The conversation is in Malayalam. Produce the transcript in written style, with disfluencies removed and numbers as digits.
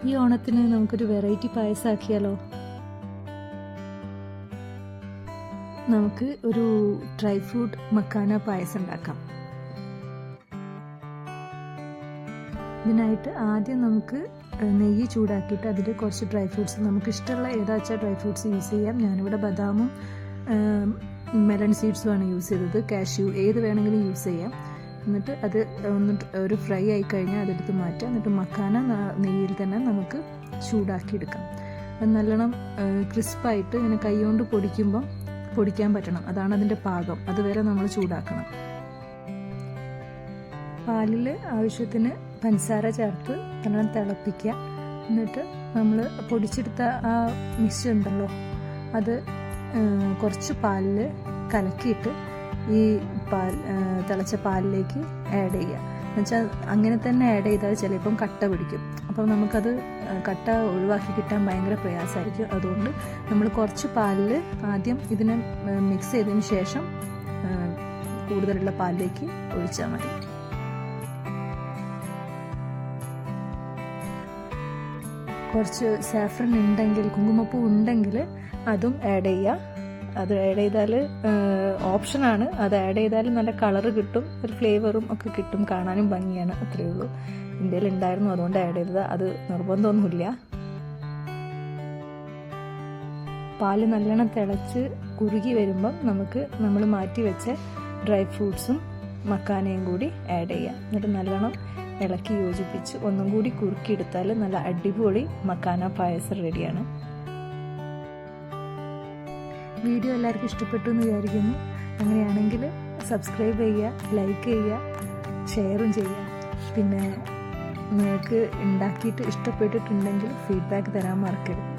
ഈ ഓണത്തിന് നമുക്കൊരു വെറൈറ്റി പായസമാക്കിയാലോ? നമുക്ക് ഒരു ഡ്രൈ ഫ്രൂട്ട് മക്കാന പായസം ഉണ്ടാക്കാം. ഇതിനായിട്ട് ആദ്യം നമുക്ക് നെയ്യ് ചൂടാക്കിയിട്ട് അതിൽ കുറച്ച് ഡ്രൈ ഫ്രൂട്ട്സ്, നമുക്ക് ഇഷ്ടമുള്ള ഏതാച്ചാൽ ഡ്രൈ ഫ്രൂട്ട്സ് യൂസ് ചെയ്യാം. ഞാനിവിടെ ബദാമും മെലൺ സീഡ്സുമാണ് യൂസ് ചെയ്തത്. കാഷ്യൂ ഏത് വേണമെങ്കിലും യൂസ് ചെയ്യാം. എന്നിട്ട് അത് ഒന്ന് ഒരു ഫ്രൈ ആയി കഴിഞ്ഞാൽ അതെടുത്ത് മാറ്റാം. എന്നിട്ട് മക്കാന നെയ്യിൽ തന്നെ നമുക്ക് ചൂടാക്കിയെടുക്കാം. അത് നല്ലോണം ക്രിസ്പായിട്ട് ഇങ്ങനെ കൈകൊണ്ട് പൊടിക്കാൻ പറ്റണം. അതാണ് അതിൻ്റെ പാകം. അതുവരെ നമ്മൾ ചൂടാക്കണം. പാലിൽ ആവശ്യത്തിന് പഞ്ചസാര ചേർത്ത് നല്ലോണം തിളപ്പിക്കുക. എന്നിട്ട് നമ്മൾ പൊടിച്ചെടുത്ത ആ മിക്സ് ഉണ്ടല്ലോ, അത് കുറച്ച് പാലിൽ കലക്കിയിട്ട് ഈ തിളച്ച പാലിലേക്ക് ആഡ് ചെയ്യുക. എന്നുവെച്ചാൽ അങ്ങനെ തന്നെ ആഡ് ചെയ്താൽ ചിലപ്പം കട്ട പിടിക്കും. അപ്പം നമുക്കത് കട്ട ഒഴിവാക്കി കിട്ടാൻ ഭയങ്കര പ്രയാസമായിരിക്കും. അതുകൊണ്ട് നമ്മൾ കുറച്ച് പാലിൽ ആദ്യം ഇതിനെ മിക്സ് ചെയ്തതിന് ശേഷം കൂടുതലുള്ള പാലിലേക്ക് ഒഴിച്ചാൽ മതി. കുറച്ച് സാഫ്രൻ ഉണ്ടെങ്കിൽ, കുങ്കുമപ്പൂ ഉണ്ടെങ്കിൽ അതും ആഡ് ചെയ്യുക. അത് ആഡ് ചെയ്താൽ ഓപ്ഷനാണ്. അത് ആഡ് ചെയ്താൽ നല്ല കളറ് കിട്ടും, ഒരു ഫ്ലേവറും ഒക്കെ കിട്ടും, കാണാനും ഭംഗിയാണ്. അത്രയേ ഉള്ളൂ. ഇന്ത്യയിൽ ഉണ്ടായിരുന്നു, അതുകൊണ്ട് ആഡ് ചെയ്തത്. അത് നിർബന്ധമൊന്നുമില്ല. പാല് നല്ലോണം തിളച്ച് കുറുകി വരുമ്പം നമുക്ക് നമ്മൾ മാറ്റി വെച്ച ഡ്രൈ ഫ്രൂട്ട്സും മക്കാനയും കൂടി ആഡ് ചെയ്യാം. എന്നിട്ട് നല്ലോണം ഇളക്കി യോജിപ്പിച്ച് ഒന്നും കൂടി കുറുക്കിയെടുത്താൽ നല്ല അടിപൊളി മക്കാന പായസം റെഡിയാണ്. വീഡിയോ എല്ലാവർക്കും ഇഷ്ടപ്പെട്ടു എന്ന് വിചാരിക്കുന്നു. അങ്ങനെയാണെങ്കിൽ സബ്സ്ക്രൈബ് ചെയ്യുക, ലൈക്ക് ചെയ്യുക, ഷെയറും ചെയ്യുക. പിന്നെ നിങ്ങൾക്ക് ഉണ്ടാക്കിയിട്ട് ഇഷ്ടപ്പെട്ടിട്ടുണ്ടെങ്കിൽ ഫീഡ്ബാക്ക് തരാൻ മറക്കരുത്.